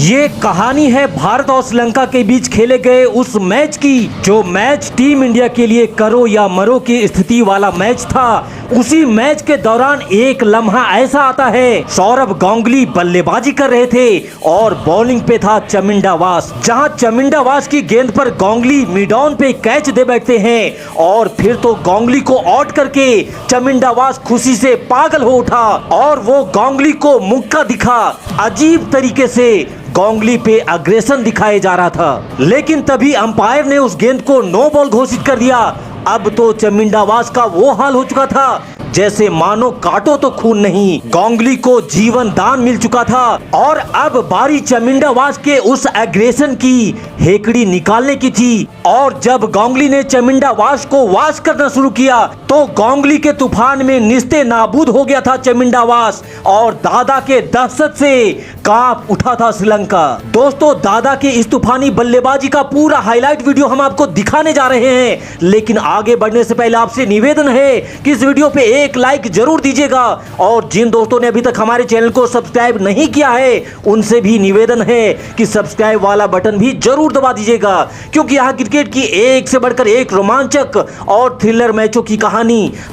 ये कहानी है भारत और श्रीलंका के बीच खेले गए उस मैच की, जो मैच टीम इंडिया के लिए करो या मरो की स्थिति वाला मैच था। उसी मैच के दौरान एक लम्हा ऐसा आता है, सौरभ गांगुली बल्लेबाजी कर रहे थे और बॉलिंग पे था चमिंडा वास। जहां चमिंडा वास की गेंद पर गांगुली मिड ऑन पे कैच दे बैठते हैं और फिर तो गांगुली को आउट करके चमिंडा वास खुशी से पागल हो उठा और वो गांगुली को मुक्का दिखा। अजीब तरीके से गांगुली पे अग्रेशन दिखाया जा रहा था, लेकिन तभी अंपायर ने उस गेंद को नो बॉल घोषित कर दिया। अब तो चमिंडा वास का वो हाल हो चुका था जैसे मानो काटो तो खून नहीं। गांगुली को जीवन दान मिल चुका था और अब बारी चमिंडा वास के उस एग्रेशन की हेकड़ी निकालने की थी। और जब गांगुली ने चमिंडा वास को वाश करना शुरू किया तो गांगुली के तूफान में निस्ते नाबूद हो गया था चमिंडा वास और दादा के दहशत से कांप उठा था श्रीलंका। दोस्तों, दादा के इस तूफानी बल्लेबाजी का पूरा हाईलाइट वीडियो हम आपको दिखाने जा रहे हैं, लेकिन आगे बढ़ने से पहले आपसे निवेदन है कि इस वीडियो पे एक लाइक जरूर दीजिएगा और जिन दोस्तों ने अभी तक हमारे चैनल को सब्सक्राइब नहीं किया है उनसे भी निवेदन है कि सब्सक्राइब वाला बटन भी जरूर दबा दीजिएगा, क्योंकि यहाँ क्रिकेट की एक से बढ़कर एक रोमांचक और थ्रिलर मैचों की कहानी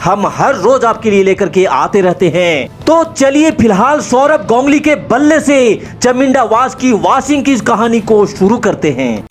हम हर रोज आपके लिए लेकर के आते रहते हैं। तो चलिए फिलहाल सौरभ गांगुली के बल्ले से चमिंडा वास की वाशिंग की कहानी को शुरू करते हैं।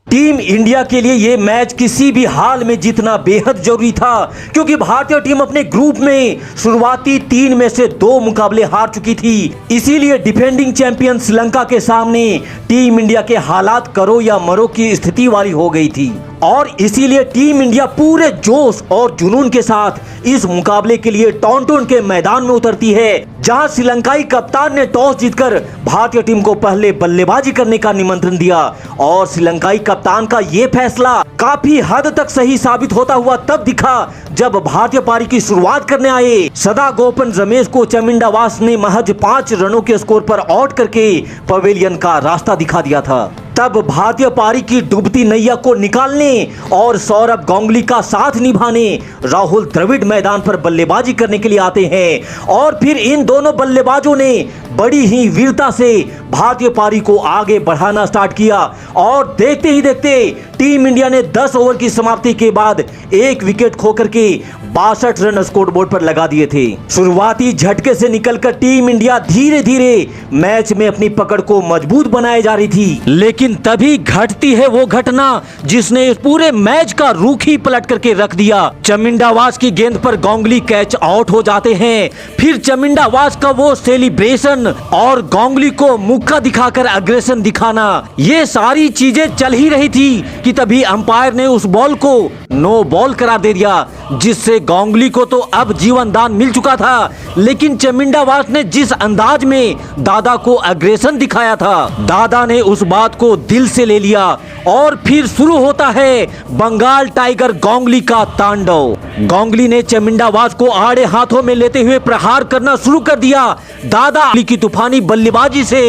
टीम इंडिया के लिए यह मैच किसी भी हाल में जीतना बेहद जरूरी था, क्योंकि भारतीय टीम अपने ग्रुप में शुरुआती 3 में से 2 मुकाबले हार चुकी थी। इसीलिए डिफेंडिंग चैंपियन श्रीलंका के सामने टीम इंडिया के हालात करो या मरो की स्थिति वाली हो गई थी और इसीलिए टीम इंडिया पूरे जोश और जुनून के साथ इस मुकाबले के लिए टॉन्टोन के मैदान में उतरती है, जहां श्रीलंकाई कप्तान ने टॉस जीतकर भारतीय टीम को पहले बल्लेबाजी करने का निमंत्रण दिया। और श्रीलंकाई कप्तान का ये फैसला काफी हद तक सही साबित होता हुआ तब दिखा जब भारतीय पारी की शुरुआत करने आए सदा गोपन रमेश को चमिंडा वास ने महज 5 रनों के स्कोर पर आउट करके पवेलियन का रास्ता दिखा दिया था। तब भारतीय पारी की डूबती नैया को निकालने और सौरभ गांगुली का साथ निभाने राहुल द्रविड़ मैदान पर बल्लेबाजी करने के लिए आते हैं और फिर इन दोनों बल्लेबाजों ने बड़ी ही वीरता से भारतीय पारी को आगे बढ़ाना स्टार्ट किया और देखते ही देखते टीम इंडिया ने 10 ओवर की समाप्ति के बाद 1 विकेट खोकर के 62 रन स्कोर बोर्ड पर लगा दिए थे। शुरुआती झटके से निकलकर टीम इंडिया धीरे धीरे मैच में अपनी पकड़ को मजबूत बनाए जा रही थी, लेकिन तभी घटती है वो घटना जिसने इस पूरे मैच का रुख ही पलट करके रख दिया। चमिंडा वास की गेंद पर गांगुली कैच आउट हो जाते हैं। फिर चमिंडा वास का वो सेलिब्रेशन और गांगुली को मुक्का दिखाकर अग्रेशन दिखाना, ये सारी चीजें चल ही रही थी कि तभी अंपायर ने उस बॉल को नो बॉल करार दे दिया, जिससे गांगुली को तो अब जीवन दान मिल चुका था। लेकिन चमिंडा वास ने जिस अंदाज में दादा को अग्रेशन दिखाया था, दादा ने उस बात को दिल से ले लिया और फिर शुरू होता है बंगाल टाइगर गांगुली का तांडव। गांगुली ने चमिंडा वास को आड़े हाथों में लेते हुए प्रहार करना शुरू कर दिया। दादा की तूफानी बल्लेबाजी से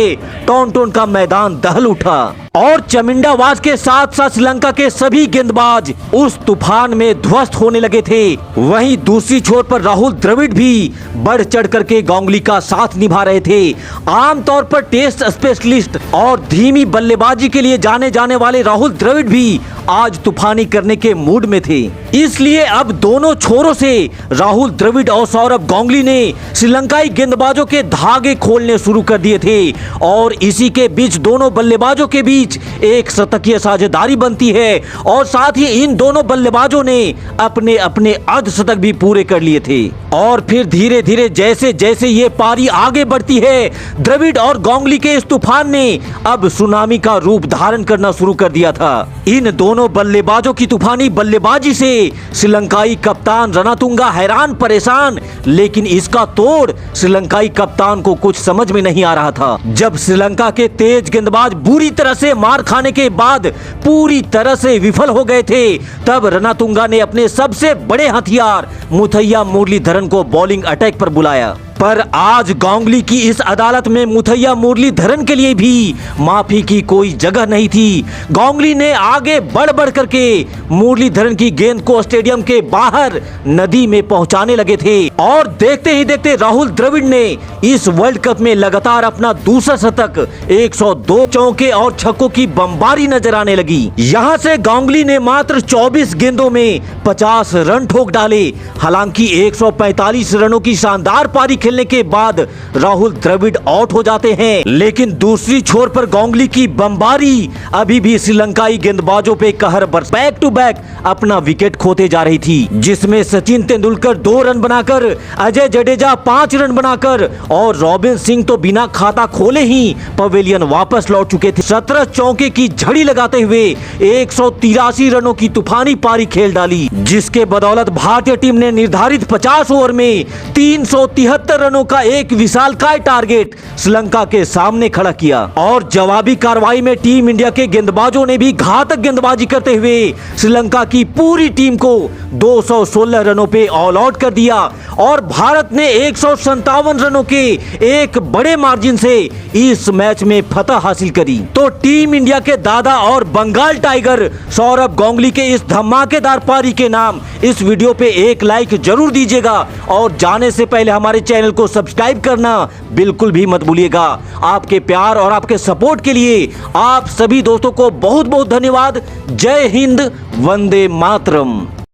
टॉन्टोन का मैदान दहल उठा और चमिंडा वास के साथ साथ श्रीलंका के सभी गेंदबाज उस तूफान में ध्वस्त होने लगे थे। वहीं दूसरी छोर पर राहुल द्रविड़ भी बढ़ चढ़ करके गांगुली का साथ निभा रहे थे। आमतौर पर टेस्ट स्पेशलिस्ट और धीमी बल्लेबाजी के लिए जाने जाने वाले राहुल द्रविड़ भी आज तूफानी करने के मूड में थे। इसलिए अब दोनों छोरों से राहुल द्रविड़ और सौरभ गांगुली ने श्रीलंकाई गेंदबाजों के धागे खोलने शुरू कर दिए थे और इसी के बीच दोनों बल्लेबाजों के बीच एक शतकीय साझेदारी बनती है और साथ ही इन दोनों बल्लेबाजों ने अपने अपने अर्धशतक भी पूरे कर लिए थे। और फिर धीरे धीरे जैसे जैसे ये पारी आगे बढ़ती है, द्रविड़ और गांगुली के इस तूफान ने अब सुनामी का रूप धारण करना शुरू कर दिया था। इन दोनों बल्लेबाजों की तूफानी बल्लेबाजी से श्रीलंकाई कप्तान रणतुंगा हैरान परेशान, लेकिन इसका तोड़ श्रीलंकाई कप्तान को कुछ समझ में नहीं आ रहा था। जब श्रीलंका के तेज गेंदबाज बुरी तरह से मार खाने के बाद पूरी तरह से विफल हो गए थे, तब रणतुंगा ने अपने सबसे बड़े हथियार मुथैया मुरलीधरन को बॉलिंग अटैक पर बुलाया। पर आज गांगुली की इस अदालत में मुथैया मुरलीधरन के लिए भी माफी की कोई जगह नहीं थी। गांगुली ने आगे बढ़ बढ़ करके मुरलीधरन की गेंद को स्टेडियम के बाहर नदी में पहुंचाने लगे थे और देखते ही देखते राहुल द्रविड़ ने इस वर्ल्ड कप में लगातार अपना दूसरा शतक, 102 चौके और छक्कों की बमबारी नजर आने लगी। यहां से गांगुली ने मात्र 24 गेंदों में 50 रन ठोक डाले। हालांकि 145 रनों की शानदार पारी खेलने के बाद राहुल द्रविड़ आउट हो जाते हैं, लेकिन दूसरी छोर पर गांगुली की बमबारी अभी भी श्रीलंकाई गेंदबाजों पे कहर बरस बैक टू बैक अपना विकेट खोते जा रही थी, जिसमें सचिन तेंदुलकर 2 रन बनाकर, अजय जडेजा 5 रन बनाकर और रॉबिन सिंह तो बिना खाता खोले ही पवेलियन वापस लौट चुके थे। 17 चौके की झड़ी लगाते हुए 183 रनों की तूफानी पारी खेल डाली, जिसके बदौलत भारतीय टीम ने निर्धारित 50 ओवर में 373 रनों का एक विशालकाय टारगेट श्रीलंका के सामने खड़ा किया और जवाबी कार्रवाई में टीम इंडिया के गेंदबाजों ने भी घातक गेंदबाजी करते हुए श्रीलंका की पूरी टीम को 216 रनों पे ऑल आउट कर दिया और भारत ने 157 रनों के एक बड़े मार्जिन से इस मैच में फतह हासिल करी। तो टीम इंडिया के दादा और बंगाल टाइगर सौरभ गांगुली के इस धमाकेदार पारी के नाम इस वीडियो पे एक लाइक जरूर दीजिएगा और जाने से पहले हमारे चैनल को सब्सक्राइब करना बिल्कुल भी मत भूलिएगा। आपके प्यार और आपके सपोर्ट के लिए आप सभी दोस्तों को बहुत बहुत धन्यवाद। जय हिंद, वंदे मातरम।